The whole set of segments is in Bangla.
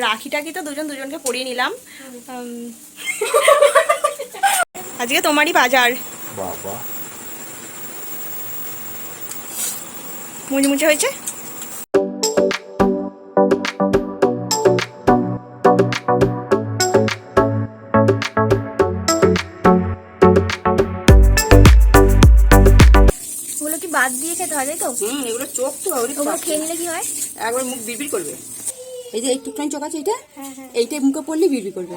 রাখিটাকি তো দুজন দুজনকে পরিয়ে নিলাম। আজকে তোমারই বাজার। বাবা মুচমুচে হয়েছে। ওগুলো কি বাদ দিয়ে খেতে হয়, তাই তো? এগুলো চোখ তো ওগুলো খেয়ে নিলে কি হয়? একবার মুখ বিড়বিড় করবে। এই যে একটুখানি চোখ আছে এটা, এইটাই মুখে পড়লে বিড়বিড় করবে।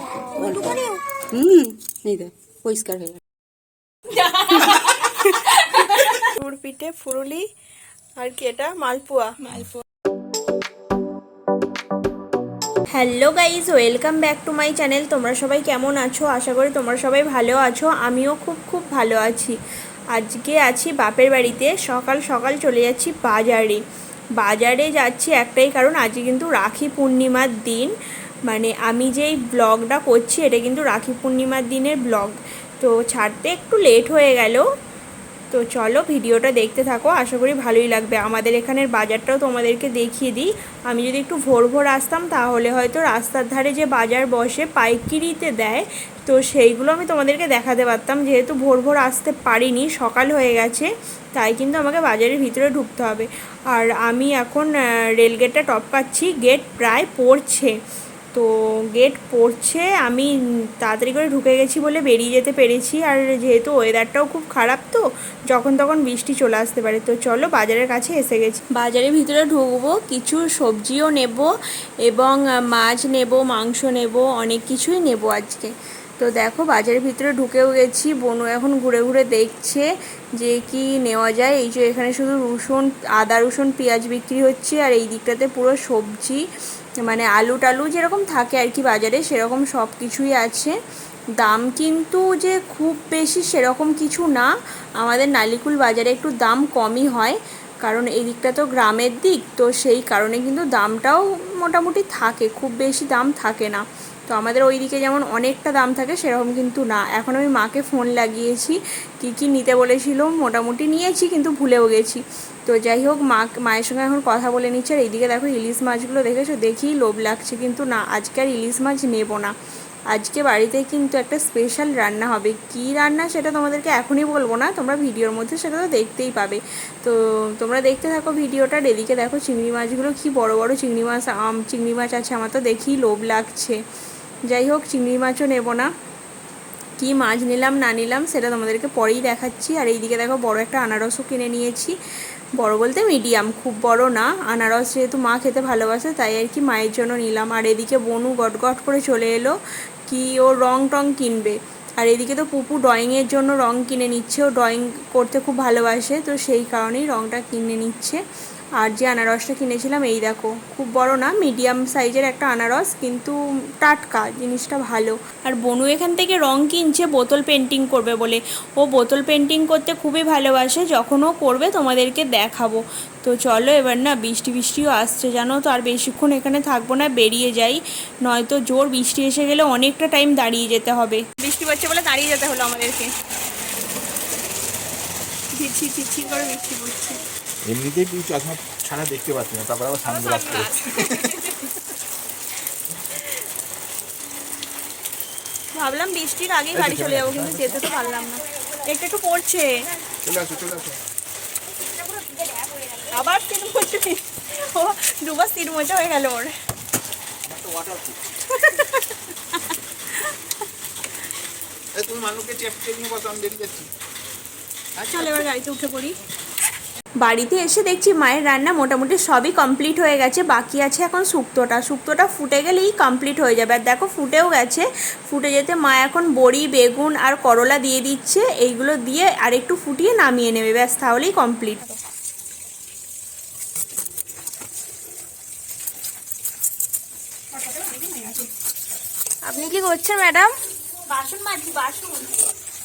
এই তো পরিষ্কার হয়ে গেল। গুড় পিঠে, ফুরুলি, আর কি এটা malpua. Hello guys, welcome back to my channel. তোমরা সবাই কেমন আছো? আশা করি তোমরা সবাই ভালো আছো। আমিও খুব খুব ভালো আছি। আজকে আছি বাপের বাড়িতে। সকাল সকাল চলে যাচ্ছি বাজারে যাচ্ছি একটাই কারণ, আজকে কিন্তু রাখি পূর্ণিমার দিন। মানে আমি যেই ব্লগটা করছি এটা কিন্তু রাখি পূর্ণিমার দিনের ব্লগ, তো ছাড়তে একটু লেট হয়ে গেল। তো চলো ভিডিওটা দেখতে থাকো, আশা করি ভালোই লাগবে। আমাদের এখানের বাজারটাও তোমাদেরকে দেখিয়ে দিই। আমি যদি একটু ভোর ভোর আসতাম তাহলে হয়তো রাস্তার ধারে যে বাজার বসে পাইকিরিতে দেয়, তো সেইগুলো আমি তোমাদেরকে দেখাতে পারতাম। যেহেতু ভোর ভোর আসতে পারিনি, সকাল হয়ে গেছে, তাই কিন্তু আমাকে বাজারের ভিতরে ঢুকতে হবে। আর আমি এখন রেলগেটটা টপকাচ্ছি, গেট প্রায় পড়ছে। তো গেট পড়ছে, আমি তাড়াতাড়ি করে ঢুকে গেছি বলে বেরিয়ে যেতে পেরেছি। আর যেহেতু ওয়েদারটাও খুব খারাপ, তো যখন তখন বৃষ্টি চলে আসতে পারে। তো চলো বাজারের কাছে এসে গেছি। বাজারের ভিতরে ঢুকবো, কিছু সবজিও নেব এবং মাছ নেব, মাংস নেব, অনেক কিছুই নেব আজকে। তো দেখো বাজারের ভিতরে ঢুকেও গেছি। বনু এখন ঘুরে ঘুরে দেখছে যে কি নেওয়া যায়। এই যে এখানে শুধু রসুন, আদা রসুন পেঁয়াজ বিক্রি হচ্ছে, আর এই দিকটাতে পুরো সবজি, মানে আলু টালু যেরকম থাকে আর কি বাজারে, সেরকম সব কিছুই আছে। দাম কিন্তু যে খুব বেশি সেরকম কিছু না। আমাদের নালিকুল বাজারে একটু দাম কমই হয়, কারণ এই দিকটা তো গ্রামের দিক, তো সেই কারণে কিন্তু দামটাও মোটামুটি থাকে, খুব বেশি দাম থাকে না। তো আমাদের ওই দিকে যেমন অনেকটা দাম থাকে সেরকম কিন্তু না। এখন আমি মাকে ফোন লাগিয়েছি, কি নিতে বলেছিল মোটামুটি নিয়েছি, কিন্তু ভুলেও গেছি। তো যাই হোক, মায়ের সঙ্গে এখন কথা বলে নিচ্ছে। আর এইদিকে দেখো ইলিশ মাছগুলো দেখেছো, দেখেই লোভ লাগছে, কিন্তু না, আজকে আর ইলিশ মাছ নেব না। আজকে বাড়িতে কিন্তু একটা স্পেশাল রান্না হবে। কি রান্না সেটা তোমাদেরকে এখনই বলবো না, তোমরা ভিডিওর মধ্যে সেটা তো দেখতেই পাবে। তো তোমরা দেখতে থাকো ভিডিওটা। এদিকে দেখো চিংড়ি মাছগুলো কি বড় বড় চিংড়ি মাছ আছে, আমার তো দেখেই লোভ লাগছে। যাই হোক, চিংড়ি মাছও নেব না। কি মাছ নিলাম না নিলাম সেটা তোমাদেরকে পরেই দেখাচ্ছি। আর এইদিকে দেখো বড় একটা আনারসও কিনে নিয়েছি। বড় বলতে মিডিয়াম, খুব বড় না। আনারস যেহেতু মা খেতে ভালোবাসে, তাই আর কি মায়ের জন্য নিলাম। আর এদিকে বনু গট করে চলে এলো, কি ও রং টং কিনবে। আর এদিকে তো পুপু ড্রয়িংয়ের জন্য রং কিনে নিচ্ছে, ও ড্রয়িং করতে খুব ভালোবাসে, তো সেই কারণেই রংটা কিনে নিচ্ছে। আর যে আনারসটা কিনেছিলাম, এই দেখো, খুব বড় না, মিডিয়াম সাইজের একটা আনারস, কিন্তু টাটকা, জিনিসটা ভালো। আর বনু এখান থেকে রং কিনছে বোতল পেন্টিং করবে বলে। ও বোতল পেন্টিং করতে খুবই ভালোবাসে, যখন ও করবে তোমাদেরকে দেখাবো। তো চলো, এবার না বৃষ্টিও আসছে জানো তো। আর বেশিক্ষণ এখানে থাকবো না, বেরিয়ে যাই, নয়তো জোর বৃষ্টি এসে গেলে অনেকটা টাইম দাঁড়িয়ে যেতে হবে। বৃষ্টি পড়ছে বলে দাঁড়িয়ে যেতে হলো আমাদেরকে। ঝিরঝির করে বৃষ্টি পড়ছে। এমনিতেই তুই চশমা ছাড়া দেখতে পাচ্ছি না, তারপর আবার সানগ্লাস পরে। ভাবলাম বৃষ্টির আগেই বাড়ি চলে যাবো, কিন্তু যেতে তো পারলাম না, একটু পড়ছে। চলে আসো। আবার তিন মোচা, ও দুবার তিন মোচা হয়ে গেল ওর। তুমি মানুষকে চেপে নিয়ে বসো, আমি বেরিয়ে যাচ্ছি। চল এবার গাড়িতে উঠে পড়ি। বাড়িতে এসে দেখছি মায়ের রান্না মোটামুটি সবই কমপ্লিট হয়ে গেছে, বাকি আছে এখন শুক্তোটা ফুটে গেলেই কমপ্লিট হয়ে যাবে। আর দেখো ফুটেও গেছে, ফুটে যেতে মা এখন বড়ি, বেগুন আর করলা দিয়ে দিচ্ছে। এইগুলো দিয়ে আর একটু ফুটিয়ে নামিয়ে নেবে, ব্যাস তাহলেই কমপ্লিট। আপনি কি করছেন ম্যাডাম? বাসন মাজছি, বাসন।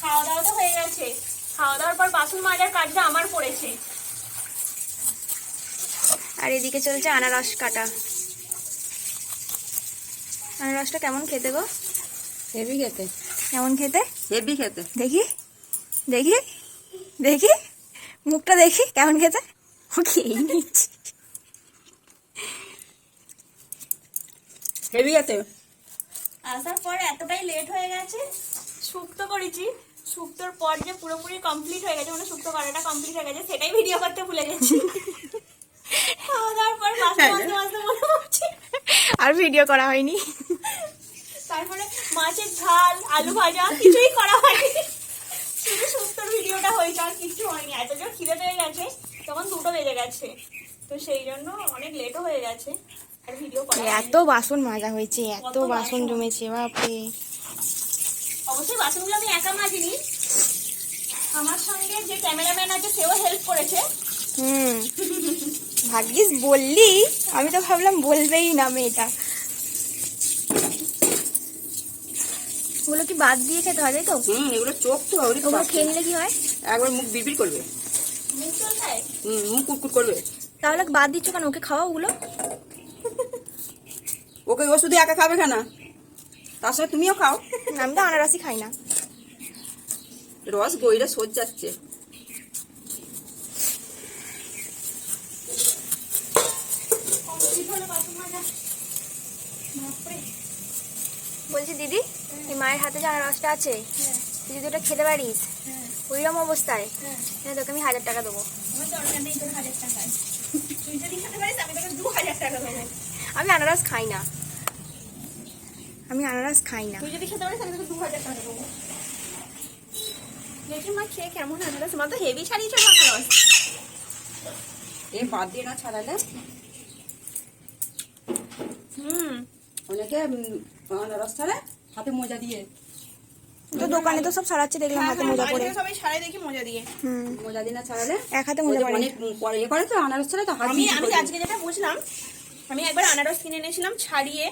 খাওয়া দাওয়া তো হয়ে গেছে, খাওয়া দাওয়ার পর বাসন মাজার কাজটা আমার পড়েছে। আর এদিকে চলছে আনারস কাটা। আনারসটা কেমন খেতে গো? হেভি খেতে। কেমন খেতে? হেভি খেতে। দেখি মুখটা দেখি কেমন খেতে। খেয়ে নিচ্ছি। হেভি আছে। আসার পর এতটাই লেট হয়ে গেছে, শুক্তো করেছি, শুক্তোর পর যে পুরোপুরি কমপ্লিট হয়ে গেছে, মানে শুক্তো করাটা কমপ্লিট হয়ে গেছে, সেটাই ভিডিও করতে ভুলে গেছি। খাওয়া দাওয়ার পর মাঝে মাঝে মাঝে মনে পড়ছে আর ভিডিও করা হয়নি। তারপরে মাছের ঝাল, আলু ভাজা কিছুই করা হয়নি, শুধু শুক্তোর ভিডিওটা হয়েছে, আর কিছু হয়নি। এত জোর খিদে পেয়ে গেছে, তখন 2টো বেজে গেছে, তো সেই জন্য অনেক লেটও হয়ে গেছে, আর ভিডিও করা হয়নি। এত বাসন মাজা হয়েছে, এত বাসন জমেছে বাপরে। অবশ্যই বাসনগুলো আমি একা মাজিনি, আমার সঙ্গে যে ক্যামেরাম্যান আছে সেও হেল্প করেছে। ভাগ্যিস বললি, আমি তো ভাবলাম বলবেই না মেয়েটা। ওগুলো কি বাদ দিয়ে খেতে হয়, তাই তো? এগুলো চোখ তো ওগুলো খেয়ে নিলে কি হয়? একবার মুখ বিড়বিড় করবে। মুখ চলকায়? মুখ কুটকুট করবে। তাহলে বাদ দিচ্ছ কেন? ওকে খাওয়া ওগুলো। ওকে ও শুধু একা খাবে কেন, তার সাথে তুমিও খাও। আমি তো আনারসই খাই না। রস গইরা সোজ যাচ্ছে। বলছি দিদি, এই মায়ের হাতে যে আনারসটা আছে, তুই যদি ওটা খেতে পারিস ওইরকম অবস্থায়, তোকে আমি 1000 টাকা দেবো। আমার দরকার নেই তোর 1000 টাকায়, তুই যদি খেতে পারিস আমি তোকে 2000 টাকা দেবো। আমি আনারস খাই না, আমি আনারস খাই না। তুই যদি খেতে পারিস আমি তোকে 2000 টাকা দেবো। দেখি মা খেয়ে কেমন আনারস, মা তো হেভি ছাড়িয়েছে আনারস। এ বাদ দিয়ে না ছাড়ালে অনেকে আনারস ছাড়ে হাতে মোজা দিয়ে। তো দোকানে তো সব সারাচ্ছে দেখলাম হাতে মোজা পরে। সবাই ছাড়াই দেখি মজা দিয়ে। মোজা দিয়ে না ছাড়ালে এক হাতে মোজা পরে। অনেক পরে ইয়ে করে তো আনারস ছাড়ে তো হাত আমি আজকে যেটা বুঝলাম, আমি একবার আনারস কিনে এনেছিলাম ছাড়িয়ে,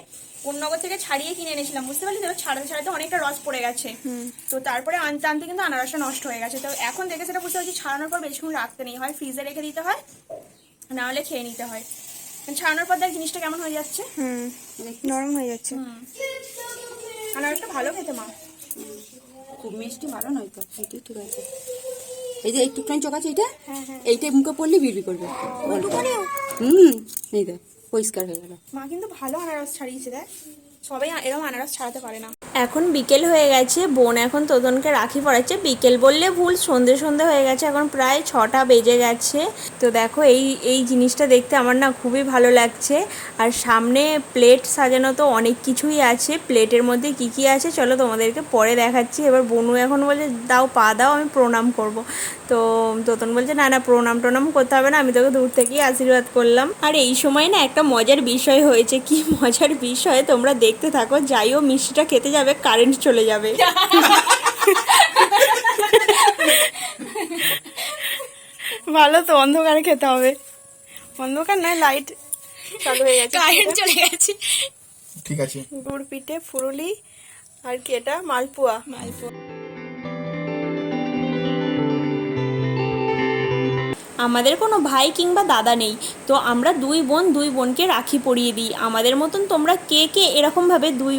কোন্নগর থেকে ছাড়িয়ে কিনে এনেছিলাম, বুঝতে পারলি তো? ছাড়াতে ছাড়াতে অনেকটা রস পড়ে গেছে, তো তারপরে আনতে আনতে কিন্তু আনারসটা নষ্ট হয়ে গেছে। তো এখন দেখে সেটা বুঝতে পারছি ছাড়ানোর পর বেশিক্ষণ রাখতে নেই, হয় ফ্রিজে রেখে দিতে হয়, না হলে খেয়ে নিতে হয়। ছাড়ানোর পর দেখ জিনিসটা কেমন হয়ে যাচ্ছে, নরম হয়ে যাচ্ছে। আনারসটা ভালো খেতে মা। খুব মিষ্টি ভালো নয় তো, এইটাই ঠিক আছে। এই যে একটুখানি চোখ আছে, এইটাই মুখে পড়লে বিড়বি করবে। এই দেখ পরিষ্কার হয়ে গেল। মা কিন্তু ভালো আনারস ছাড়িয়েছে, দেখ সবাই এরকম আনারস ছাড়াতে পারে না। এখন বিকেল হয়ে গেছে, বোন এখন তোদনকে রাখি পড়াচ্ছে। বিকেল বললে ভুল, সন্ধে সন্ধে হয়ে গেছে, এখন প্রায় 6টা বেজে গেছে। তো দেখো এই জিনিসটা দেখতে আমার না খুবই ভালো লাগছে। আর সামনে প্লেট সাজানো তো অনেক কিছুই আছে, প্লেটের মধ্যে কি কি আছে চলো তোমাদেরকে পরে দেখাচ্ছি। এবার বোনু এখন বলছে দাও পা দাও, আমি প্রণাম করব। তো তোতন বলছে না না প্রণাম করতে হবে না, আমি তোকে দূর থেকেই আশীর্বাদ করলাম। আর এই সময় না একটা মজার বিষয় হয়েছে, কি মজার বিষয় তোমরা দেখতে থাকো। যাইও মিষ্টিটা খেতে যাবে, কারেন্ট চলে যাবে। ভালো তো, অন্ধকারে খেতে হবে। অন্ধকার নয়, লাইট চালু হয়ে গেছে, কারেন্ট চলে গেছে। ঠিক আছে। গুড় পিঠে, ফুরুলি, আর কি এটা মালপোয়া। আমাদের কোনো ভাই কিংবা দাদা নেই, তো আমরা দুই বোনকে রাখি পরিয়ে দিই। আমাদের মতন তোমরা কে কে এরকমভাবে দুই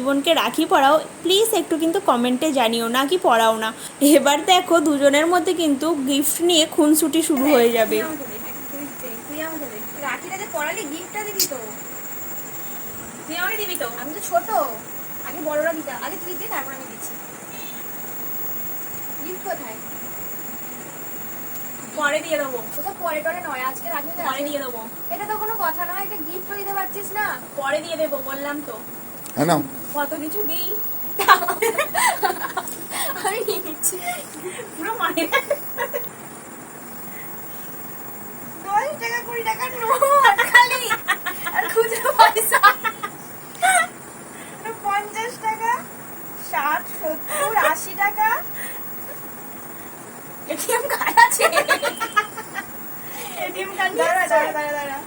বোনকে রাখি পরাও প্লিজ একটু কিন্তু কমেন্টে জানিও, না কি পরাও না। এবার দেখো দুজনের মধ্যে কিন্তু গিফট নিয়ে খুনসুটি শুরু হয়ে যাবে। রাখিটা যে পরালি গিফটটা দিবি তো? তুই আমাকে দিবি তো? আমি তো ছোট, আগে বড়রা দিতে, আগে তুই দিয়ে তারপর আমি দিচ্ছি। গিফট কোথায়? পরে দিয়ে দেবো, ওটা পরে টরে নয়, আজকে রাখি পরে দিয়ে দেবো, এটা তো কোনো কথা নয়, এটা গিফট দিতে পারছিস না। পরে দিয়ে দেবো বললাম তো। হ্যাঁ না কত কিছু দিই, আমি নিয়ে নিচ্ছি। পুরো মানে 10 টাকা 20 টাকা নোট খালি, আর খুচরো পয়সা 50 টাকা 60 70 80 টাকা। এটিএম কার্ড আছে, এটিএম কার্ড দাঁড়া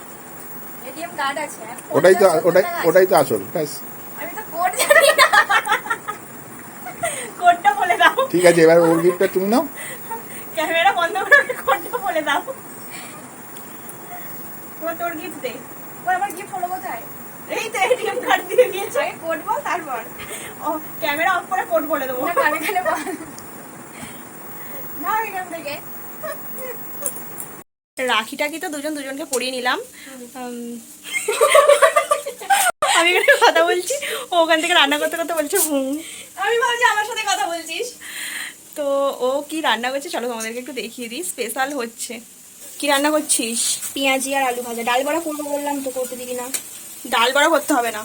এটিএম কার্ড আছে। ওটাই তো আসল ব্যাস। আমি তো কোড জানি না, কোডটা বলে দাও। ঠিক আছে, এবার ওর গিফটটা তুমি নাও। ক্যামেরা বন্ধ করে কোডটা বলে দাও। তোর গিফট দে। ও আমার গিফট হলো কোথায়? এই তো এটিএম কার্ড দিয়ে দিয়েছে। আগে কোড বল তারপর। ও ক্যামেরা অফ করে কোড বলে দেবো। না কানে কানে বল না, এখান থেকে রাখি টাকি তো দুজনকে পরিয়ে নিলাম। আমি এখানে কথা বলছি, ও ওখান থেকে রান্না করতে করতে বলছে হুম। আমি ভাবছি আমার সাথে কথা বলছিস। তো ও কি রান্না করছে চলো তোমাদেরকে একটু দেখিয়ে দিই। স্পেশাল হচ্ছে। কি রান্না করছিস? পেঁয়াজি আর আলু ভাজা। ডাল বড়া করবো বললাম তো, করতে দিবি না। ডাল বড়া করতে হবে না,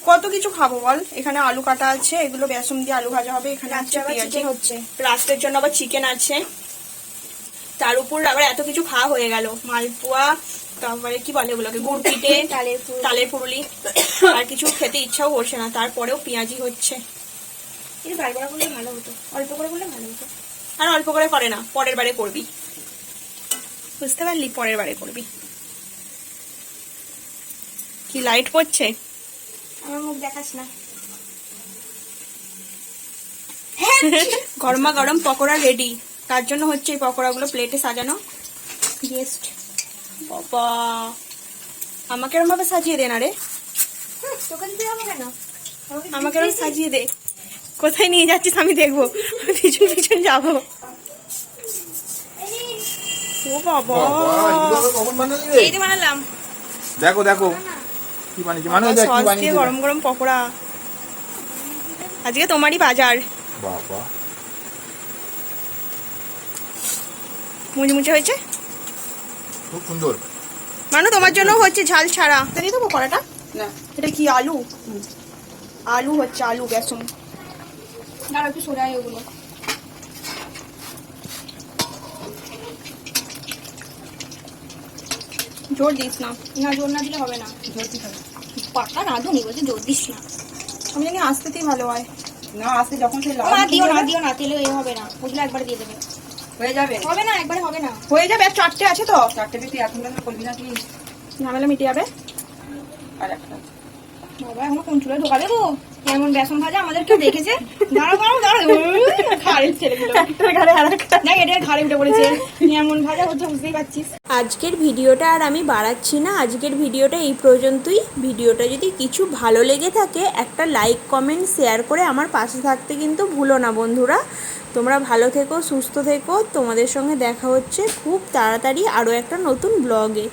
কত কিছু খাবো বল। এখানে আলু কাটা আছে, এগুলো বেসন দিয়ে আলু ভাজা হবে। এখানে আছে পেঁয়াজি চিকেন হচ্ছে। রাত্রের জন্য আবার চিকেন আছে। তার উপর আবার এত কিছু খাওয়া হয়ে গেল, মালপোয়া, তারপরে কি বলে ওগুলোকে, গুড় পিঠে, তালের পুরুলি, আর কিছু খেতে ইচ্ছাও করছে না, তারপরেও পেঁয়াজি হচ্ছে। কিন্তু ডাল বড়া করলে ভালো হতো, অল্প করে করলে ভালো হতো। আর অল্প করে করে না, পরের বারে করবি, বুঝতে পারলি, পরের বারে করবি। কি লাইট পড়ছে? আমার মুখ দেখাস না। গরমা গরম পকোড়া রেডি। তার জন্য হচ্ছে এই পকোড়াগুলো প্লেটে সাজানো। গেস্ট বাবা, আমাকে এরকম ভাবে সাজিয়ে দে না রে, তোকে দিতে হবে কেন? আমাকে এরকম সাজিয়ে দে। কোথায় নিয়ে যাচ্ছিস আমি দেখবো, আমি পিছন পিছন যাবো। ও বাবা, কখন বানালি এই যে বানালাম। দেখো দেখো কি বানিয়েছি, মানে দেখ কি সস দিয়ে বানিয়েছি। গরম গরম পকোড়া। আজকে তোমারই বাজার। বাবা মুচমুচে হয়েছে, খুব সুন্দর। মানে তোমার জন্য হচ্ছে ঝাল ছাড়া। দিয়ে দেবো কড়াটা। না এটা কি আলু? আলু হচ্ছে, আলু বেসন। দাঁড়া একটু সরাই ওগুলো। জোর দিস না। না, জোর না দিলে হবে না। জোর দিতে হবে। পাকা রাঁধুনি বলছে জোর দিস না। আমি জানি আসতেতেই ভালো হয়। না আজকে যখন সেই লাল না দিও না, হবে, দিও না, তেলে এ হবে না, ওগুলো একবার দিয়ে দেবে। হয়ে যাবে। হবে না, একবারে হবে না। হয়ে যাবে, আর চারটে আছে তো, চারটে বেশি এখন তো করবি না তুই। ঝামেলা মিটে যাবে। আর একটা বাবা এখনো কোন চুলে ঢোকা দেবো? এমন বেসন ভাজা আমাদের কেউ দেখেছে? দাঁড়াও দাঁড়াও দাঁড়াও, ঘাড়ের ছেলেগুলো, না এটার ঘাড়ে উঠে পড়েছে। এমন ভাজা হচ্ছে, বুঝতেই পারছিস। আজকের ভিডিওটা আর আমি বাড়াচ্ছি না, আজকের ভিডিওটা এই পর্যন্তই। ভিডিওটা যদি কিছু ভালো লেগে থাকে একটা লাইক কমেন্ট শেয়ার করে আমার পাশে থাকতে কিন্তু ভুলো না বন্ধুরা। তোমরা ভালো থেকো, সুস্থ থেকো। তোমাদের সঙ্গে দেখা হচ্ছে খুব তাড়াতাড়ি আরও একটা নতুন ব্লগে।